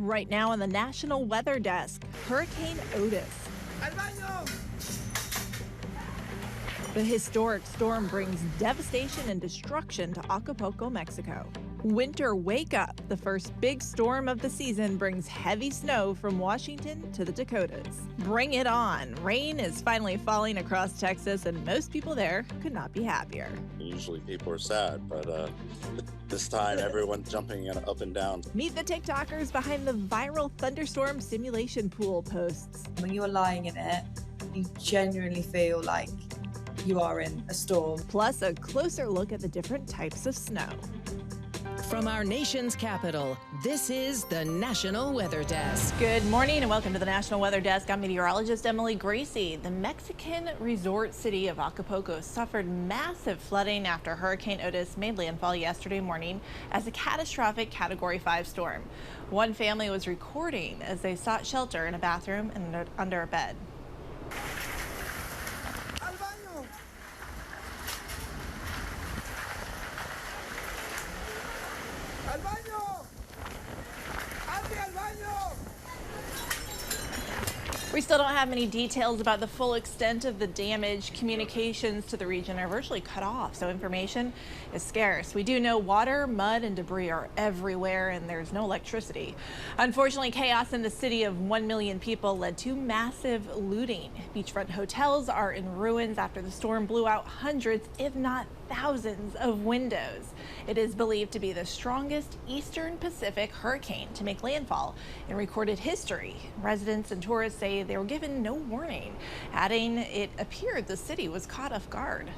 Right now on the National Weather Desk, Hurricane Otis. ¡Al baño! The historic storm brings devastation and destruction to Acapulco, Mexico. Winter wake up. The first big storm of the season brings heavy snow from Washington to the Dakotas. Bring it on. Rain is finally falling across Texas, and most people there could not be happier. Usually people are sad, but this time everyone's jumping up and down. Meet the TikTokers behind the viral thunderstorm simulation pool posts. When you're lying in it, you genuinely feel like you are in a storm. Plus, a closer look at the different types of snow. From our nation's capital, this is the National Weather Desk. Good morning and welcome to the National Weather Desk. I'm meteorologist Emily Gracie. The Mexican resort city of Acapulco suffered massive flooding after Hurricane Otis made landfall yesterday morning as a catastrophic Category 5 storm. One family was recording as they sought shelter in a bathroom and under a bed. ¡Al baño! ¡Ande al baño! We still don't have many details about the full extent of the damage. Communications to the region are virtually cut off, so information is scarce. We do know water, mud, and debris are everywhere, and there's no electricity. Unfortunately, chaos in the city of 1 million people led to massive looting. Beachfront hotels are in ruins after the storm blew out hundreds, if not thousands, of windows. It is believed to be the strongest Eastern Pacific hurricane to make landfall in recorded history. Residents and tourists say they were given no warning, adding it appeared the city was caught off guard.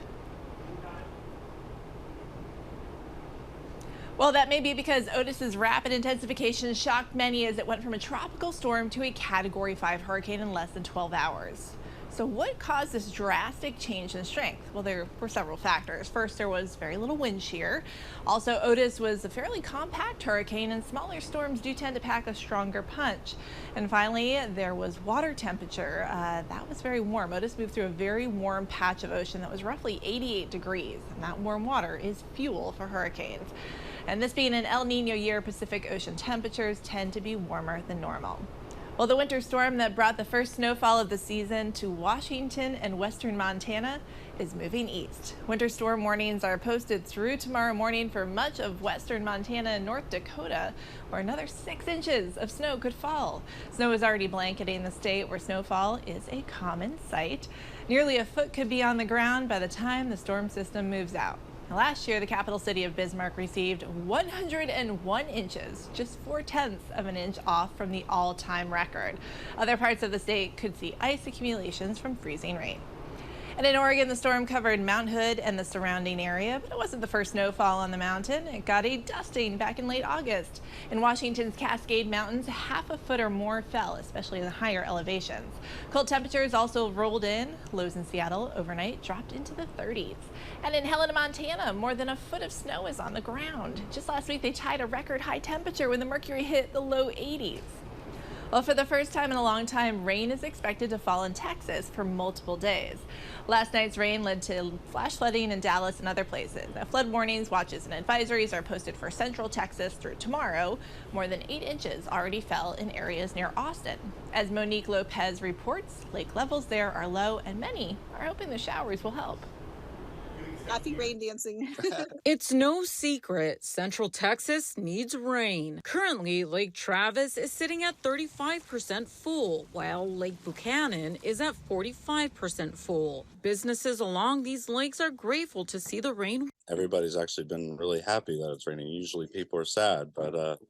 Well, that may be because Otis's rapid intensification shocked many as it went from a tropical storm to a Category 5 hurricane in less than 12 hours. So what caused this drastic change in strength? Well, there were several factors. First, there was very little wind shear. Also, Otis was a fairly compact hurricane, and smaller storms do tend to pack a stronger punch. And finally, there was water temperature. That was very warm. Otis moved through a very warm patch of ocean that was roughly 88 degrees. And that warm water is fuel for hurricanes. And this being an El Nino year, Pacific Ocean temperatures tend to be warmer than normal. Well, the winter storm that brought the first snowfall of the season to Washington and western Montana is moving east. Winter storm warnings are posted through tomorrow morning for much of western Montana and North Dakota, where another 6 inches of snow could fall. Snow is already blanketing the state where snowfall is a common sight. Nearly a foot could be on the ground by the time the storm system moves out. Last year, the capital city of Bismarck received 101 inches, just 0.4 of an inch off from the all-time record. Other parts of the state could see ice accumulations from freezing rain. And in Oregon, the storm covered Mount Hood and the surrounding area, but it wasn't the first snowfall on the mountain. It got a dusting back in late August. In Washington's Cascade Mountains, half a foot or more fell, especially in the higher elevations. Cold temperatures also rolled in. Lows in Seattle overnight dropped into the 30s. And in Helena, Montana, more than a foot of snow is on the ground. Just last week, they tied a record high temperature when the mercury hit the low 80s. Well, for the first time in a long time, rain is expected to fall in Texas for multiple days. Last night's rain led to flash flooding in Dallas and other places. Now, flood warnings, watches, and advisories are posted for central Texas through tomorrow. More than 8 inches already fell in areas near Austin. As Monique Lopez reports, lake levels there are low, and many are hoping the showers will help. Happy rain dancing. It's no secret Central Texas needs rain. Currently, Lake Travis is sitting at 35% full, while Lake Buchanan is at 45% full. Businesses along these lakes are grateful to see the rain. Everybody's actually been really happy that it's raining. Usually people are sad, but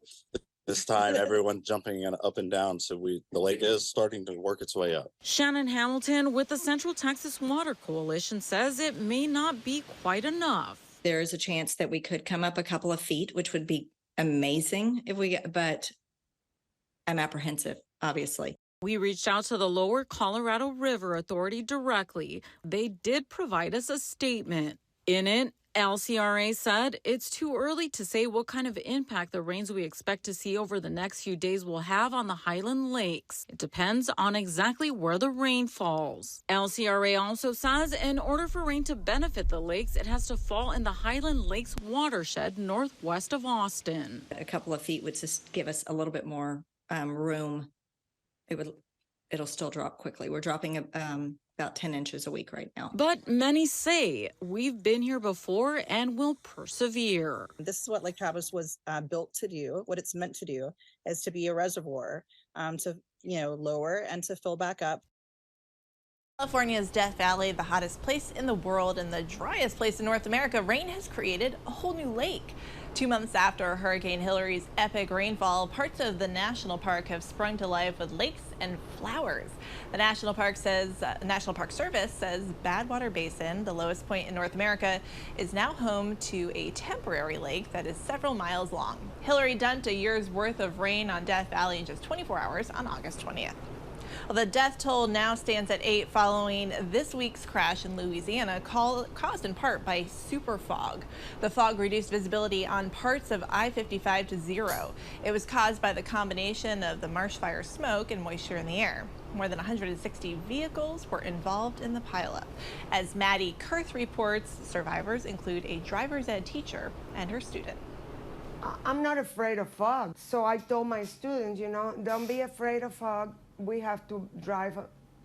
this time everyone's jumping up and down, so the lake is starting to work its way up. Shannon Hamilton with the Central Texas Water Coalition says it may not be quite enough. There is a chance that we could come up a couple of feet, which would be amazing but I'm apprehensive, obviously. We reached out to the Lower Colorado River Authority directly. They did provide us a statement. In it, LCRA said it's too early to say what kind of impact the rains we expect to see over the next few days will have on the Highland Lakes. It depends on exactly where the rain falls. LCRA also says in order for rain to benefit the lakes, it has to fall in the Highland Lakes watershed northwest of Austin. A couple of feet would just give us a little bit more room, it'll still drop quickly. We're dropping about 10 inches a week right now. But many say we've been here before and will persevere. This is what Lake Travis was built to do. What it's meant to do is to be a reservoir, to lower and to fill back up. California's Death Valley, the hottest place in the world and the driest place in North America, rain has created a whole new lake. 2 months after Hurricane Hilary's epic rainfall, parts of the national park have sprung to life with lakes and flowers. The National Park Service says Badwater Basin, the lowest point in North America, is now home to a temporary lake that is several miles long. Hilary dumped a year's worth of rain on Death Valley in just 24 hours on August 20th. Well, the death toll now stands at 8 following this week's crash in Louisiana, caused in part by super fog. The fog reduced visibility on parts of I-55 to 0. It was caused by the combination of the marsh fire smoke and moisture in the air. More than 160 vehicles were involved in the pileup. As Maddie Kurth reports, survivors include a driver's ed teacher and her student. I'm not afraid of fog, so I told my students, don't be afraid of fog. We have to drive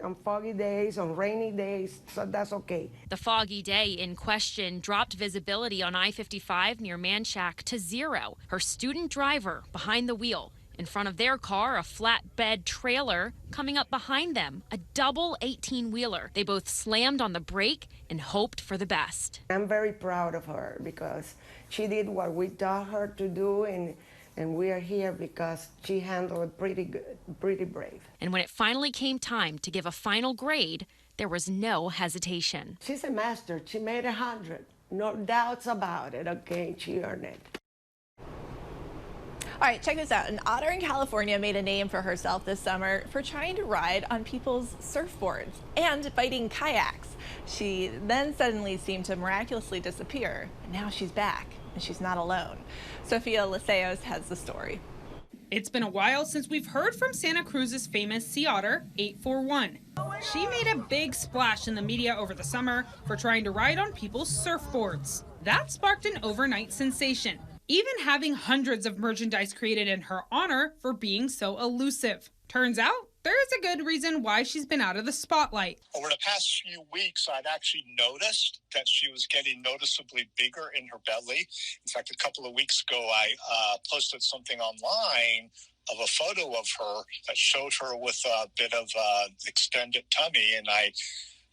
on foggy days, on rainy days, so that's okay. The foggy day in question dropped visibility on I-55 near Manchac to 0. Her student driver behind the wheel. In front of their car, a flatbed trailer coming up behind them, a double 18-wheeler. They both slammed on the brake and hoped for the best. I'm very proud of her because she did what we taught her to do, and we are here because she handled it pretty good, pretty brave. And when it finally came time to give a final grade, there was no hesitation. She's a master. She made 100. No doubts about it, okay? She earned it. All right, check this out. An otter in California made a name for herself this summer for trying to ride on people's surfboards and fighting kayaks. She then suddenly seemed to miraculously disappear, and now she's back, and she's not alone. Sophia Liceos has the story. It's been a while since we've heard from Santa Cruz's famous sea otter, 841. She made a big splash in the media over the summer for trying to ride on people's surfboards. That sparked an overnight sensation, even having hundreds of merchandise created in her honor for being so elusive. Turns out, there is a good reason why she's been out of the spotlight. Over the past few weeks, I'd actually noticed that she was getting noticeably bigger in her belly. In fact, a couple of weeks ago, I posted something online of a photo of her that showed her with a bit of extended tummy, and I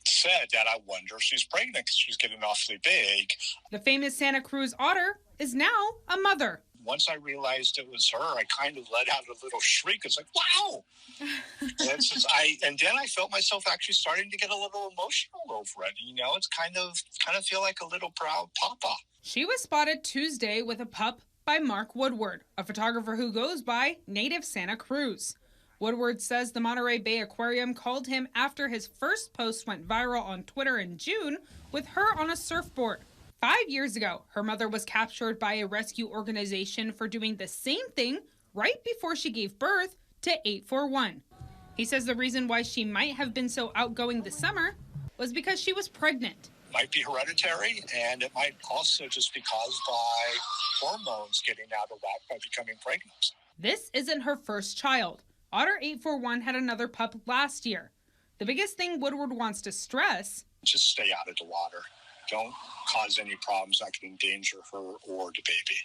said that I wonder if she's pregnant because she's getting awfully big. The famous Santa Cruz otter is now a mother. Once I realized it was her, I kind of let out a little shriek. It's like, wow! And then I felt myself actually starting to get a little emotional over it. It's kind of feel like a little proud papa. She was spotted Tuesday with a pup by Mark Woodward, a photographer who goes by Native Santa Cruz. Woodward says the Monterey Bay Aquarium called him after his first post went viral on Twitter in June with her on a surfboard. 5 years ago, her mother was captured by a rescue organization for doing the same thing right before she gave birth to 841. He says the reason why she might have been so outgoing this summer was because she was pregnant. Might be hereditary, and it might also just be caused by hormones getting out of whack by becoming pregnant. This isn't her first child. Otter 841 had another pup last year. The biggest thing Woodward wants to stress: just stay out of the water. Don't cause any problems that can endanger her or the baby.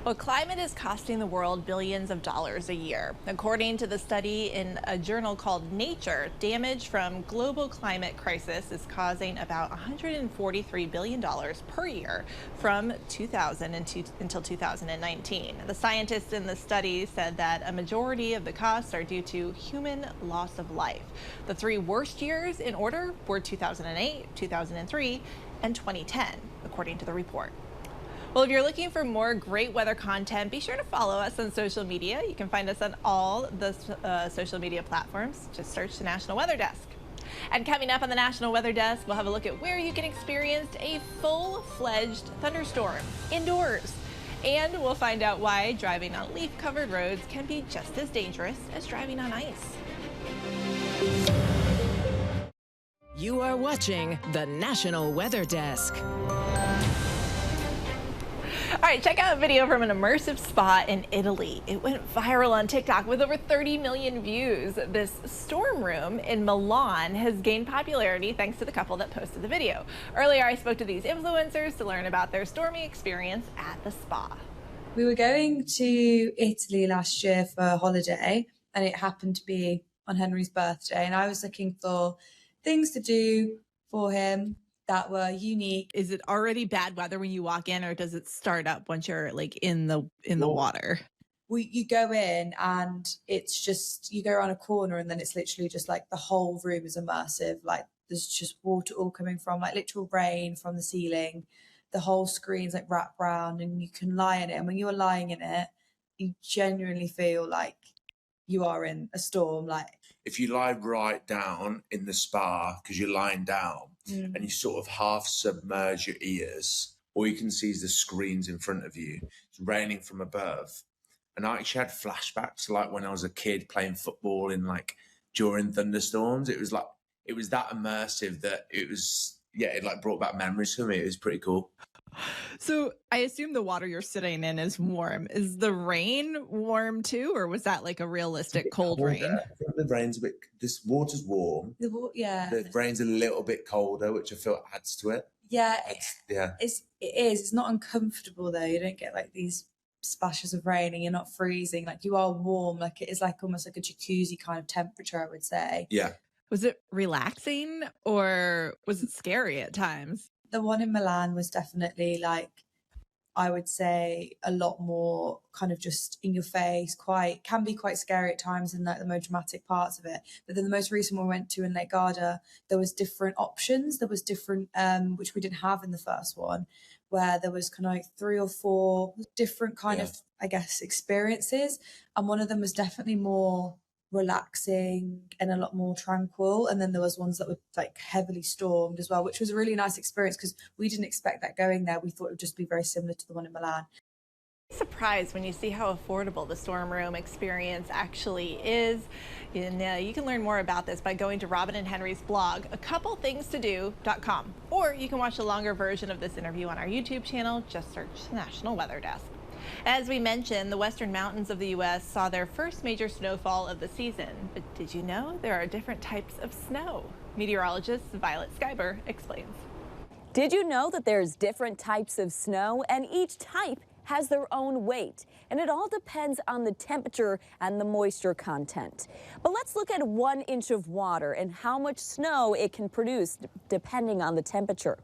Well, climate is costing the world billions of dollars a year. According to the study in a journal called Nature, damage from global climate crisis is causing about $143 billion per year from 2000 until 2019. The scientists in the study said that a majority of the costs are due to human loss of life. The three worst years in order were 2008, 2003, and 2010, according to the report. Well, if you're looking for more great weather content, be sure to follow us on social media. You can find us on all the social media platforms. Just search the National Weather Desk. And coming up on the National Weather Desk, we'll have a look at where you can experience a full-fledged thunderstorm indoors. And we'll find out why driving on leaf-covered roads can be just as dangerous as driving on ice. You are watching the National Weather Desk. All right, check out a video from an immersive spa in Italy. It went viral on TikTok with over 30 million views. This storm room in Milan has gained popularity thanks to the couple that posted the video. Earlier, I spoke to these influencers to learn about their stormy experience at the spa. We were going to Italy last year for a holiday, and it happened to be on Henry's birthday, and I was looking for things to do for him that were unique. Is it already bad weather when you walk in, or does it start up once you're like in the water? You go in and it's just, you go around a corner and then it's literally just like the whole room is immersive. Like there's just water all coming from, like literal rain from the ceiling. The whole screen's like wrapped around and you can lie in it. And when you're lying in it, you genuinely feel like you are in a storm. Like if you lie right down in the spa because you're lying down and you sort of half submerge your ears, all you can see is the screens in front of you. It's raining from above. And I actually had flashbacks to like when I was a kid playing football in like during thunderstorms. It was that immersive that it was, yeah, it like brought back memories for me. It was pretty cool. So I assume the water you're sitting in is warm. Is the rain warm too, or was that like a realistic cold rain? I think the rain's a bit, this water's warm. The rain's a little bit colder, which I feel adds to it. Yeah, it is. It's not uncomfortable though. You don't get like these splashes of rain and you're not freezing. Like you are warm. Like it is like almost like a jacuzzi kind of temperature, I would say. Yeah. Was it relaxing or was it scary at times? The one in Milan was definitely like, I would say a lot more kind of just in your face, can be quite scary at times in like the more dramatic parts of it. But then the most recent one we went to in Lake Garda, there was different options. There was different, which we didn't have in the first one, where there was kind of like 3 or 4 different kind of, I guess, experiences. And one of them was definitely more relaxing and a lot more tranquil, and then there was ones that were like heavily stormed as well, which was a really nice experience because we didn't expect that going there. We thought it would just be very similar to the one in Milan. Surprised when you see how affordable the storm room experience actually is. And you can learn more about this by going to Robin and Henry's blog, acouplethingstodo.com, or you can watch a longer version of this interview on our YouTube channel. Just search National Weather Desk. As we mentioned, the western mountains of the U.S. saw their first major snowfall of the season. But did you know there are different types of snow? Meteorologist Violet Skyber explains. Did you know that there's different types of snow, and each type has their own weight, and it all depends on the temperature and the moisture content. But let's look at 1 inch of water and how much snow it can produce depending on the temperature.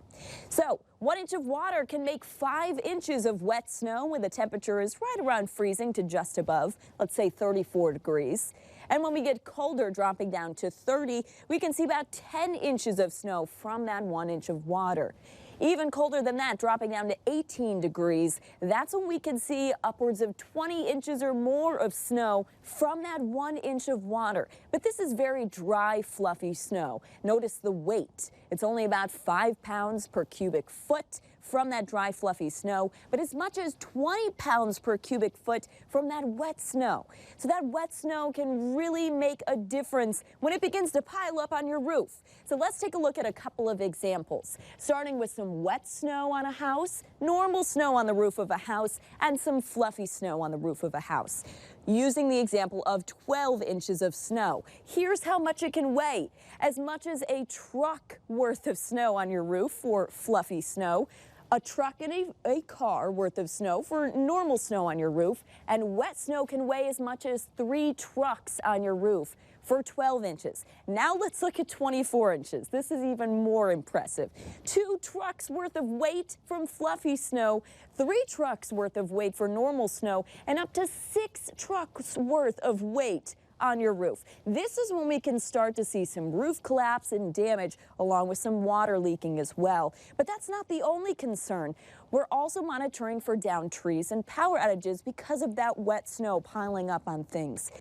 So 1 inch of water can make 5 inches of wet snow when the temperature is right around freezing to just above, let's say 34 degrees. And when we get colder, dropping down to 30, we can see about 10 inches of snow from that 1 inch of water. Even colder than that, dropping down to 18 degrees, that's when we can see upwards of 20 inches or more of snow from that 1 inch of water. But this is very dry, fluffy snow. Notice the weight. It's only about 5 pounds per cubic foot from that dry, fluffy snow, but as much as 20 pounds per cubic foot from that wet snow. So that wet snow can really make a difference when it begins to pile up on your roof. So let's take a look at a couple of examples, starting with some wet snow on a house, normal snow on the roof of a house, and some fluffy snow on the roof of a house. Using the example of 12 inches of snow, here's how much it can weigh. As much as a truck worth of snow on your roof for fluffy snow, a truck and a car worth of snow for normal snow on your roof, and wet snow can weigh as much as 3 trucks on your roof for 12 inches. Now let's look at 24 inches. This is even more impressive. 2 trucks worth of weight from fluffy snow, 3 trucks worth of weight for normal snow, and up to 6 trucks worth of weight on your roof. This is when we can start to see some roof collapse and damage, along with some water leaking as well. But that's not the only concern. We're also monitoring for downed trees and power outages because of that wet snow piling up on things.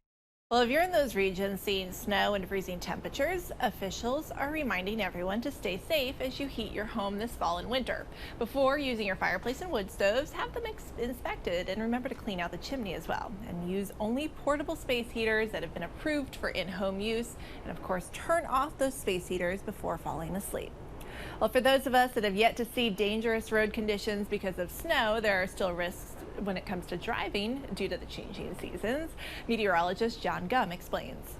Well, if you're in those regions seeing snow and freezing temperatures, officials are reminding everyone to stay safe as you heat your home this fall and winter. Before using your fireplace and wood stoves, have them inspected, and remember to clean out the chimney as well. And use only portable space heaters that have been approved for in-home use. And of course, turn off those space heaters before falling asleep. Well, for those of us that have yet to see dangerous road conditions because of snow, there are still risks when it comes to driving due to the changing seasons. Meteorologist John Gum explains.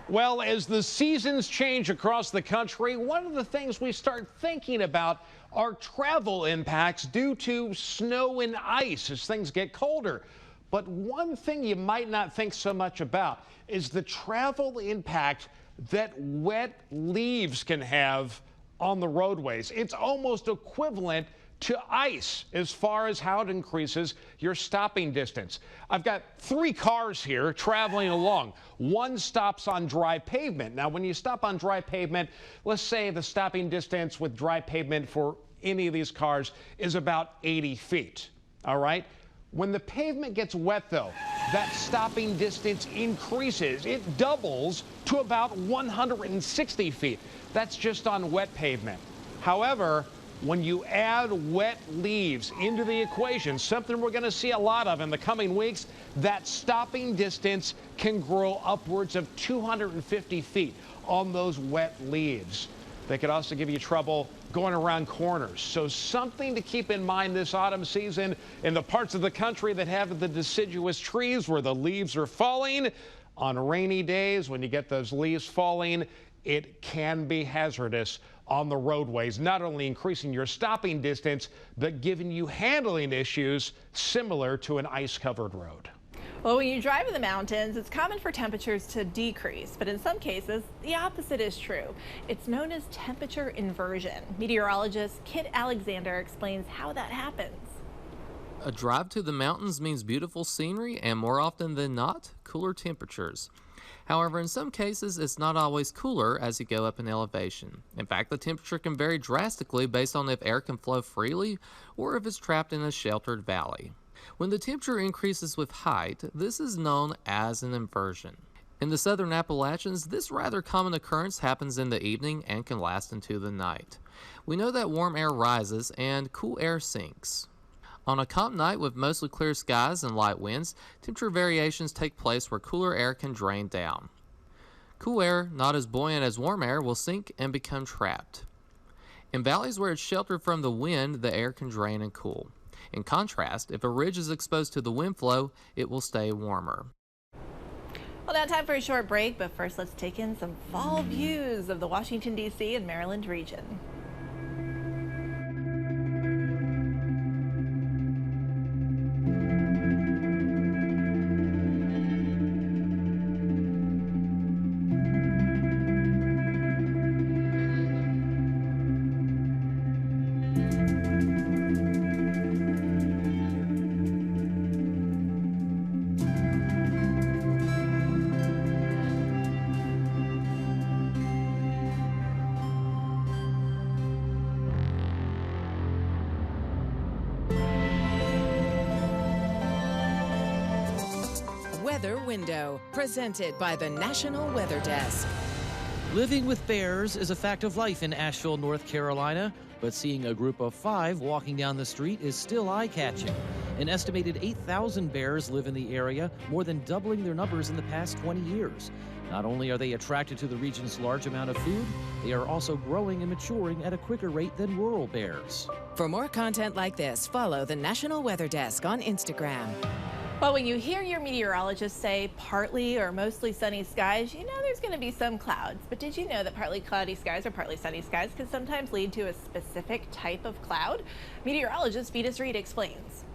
Well, as the seasons change across the country, one of the things we start thinking about are travel impacts due to snow and ice as things get colder. But one thing you might not think so much about is the travel impact that wet leaves can have on the roadways. It's almost equivalent to ice as far as how it increases your stopping distance. I've got 3 cars here traveling along. One stops on dry pavement. Now, when you stop on dry pavement, let's say the stopping distance with dry pavement for any of these cars is about 80 feet, all right? When the pavement gets wet, though, that stopping distance increases. It doubles to about 160 feet. That's just on wet pavement. However, when you add wet leaves into the equation, something we're going to see a lot of in the coming weeks, that stopping distance can grow upwards of 250 feet on those wet leaves. They could also give you trouble going around corners. So something to keep in mind this autumn season in the parts of the country that have the deciduous trees where the leaves are falling. On rainy days, when you get those leaves falling, it can be hazardous on the roadways, not only increasing your stopping distance, but giving you handling issues similar to an ice-covered road. Well, when you drive in the mountains, it's common for temperatures to decrease, but in some cases, the opposite is true. It's known as temperature inversion. Meteorologist Kit Alexander explains how that happens. A drive to the mountains means beautiful scenery and, more often than not, cooler temperatures. However, in some cases, it's not always cooler as you go up in elevation. In fact, the temperature can vary drastically based on if air can flow freely or if it's trapped in a sheltered valley. When the temperature increases with height, this is known as an inversion. In the southern Appalachians, this rather common occurrence happens in the evening and can last into the night. We know that warm air rises and cool air sinks. On a calm night with mostly clear skies and light winds, temperature variations take place where cooler air can drain down. Cool air, not as buoyant as warm air, will sink and become trapped. In valleys where it's sheltered from the wind, the air can drain and cool. In contrast, if a ridge is exposed to the wind flow, it will stay warmer. Well, now time for a short break, but first let's take in some fall views of the Washington, D.C. and Maryland region. Weather Window, presented by the National Weather Desk. Living with bears is a fact of life in Asheville, North Carolina, but seeing a group of 5 walking down the street is still eye-catching. An estimated 8,000 bears live in the area, more than doubling their numbers in the past 20 years. Not only are they attracted to the region's large amount of food, they are also growing and maturing at a quicker rate than rural bears. For more content like this, follow the National Weather Desk on Instagram. Well, when you hear your meteorologist say partly or mostly sunny skies, you know there's going to be some clouds. But did you know that partly cloudy skies or partly sunny skies can sometimes lead to a specific type of cloud? Meteorologist Vetus Reed explains.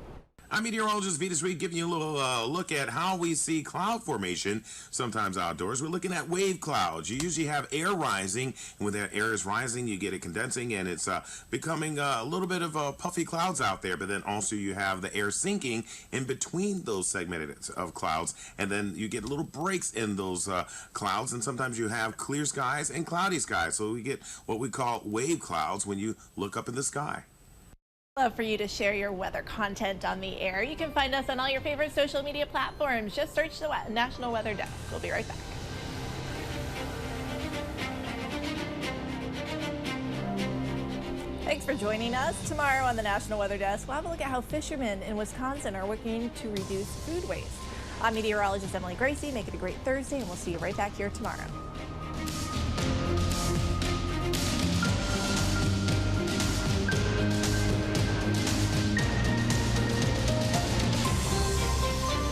I'm meteorologist Vetus Reed, giving you a little look at how we see cloud formation sometimes outdoors. We're looking at wave clouds. You usually have air rising, and when that air is rising, you get it condensing, and it's becoming a little bit of puffy clouds out there. But then also you have the air sinking in between those segments of clouds, and then you get little breaks in those clouds, and sometimes you have clear skies and cloudy skies. So we get what we call wave clouds when you look up in the sky. Love for you to share your weather content on the air. You can find us on all your favorite social media platforms. Just search the National Weather Desk. We'll be right back. Thanks for joining us. Tomorrow on the National Weather Desk, we'll have a look at how fishermen in Wisconsin are working to reduce food waste. I'm meteorologist Emily Gracie. Make it a great Thursday, and we'll see you right back here tomorrow.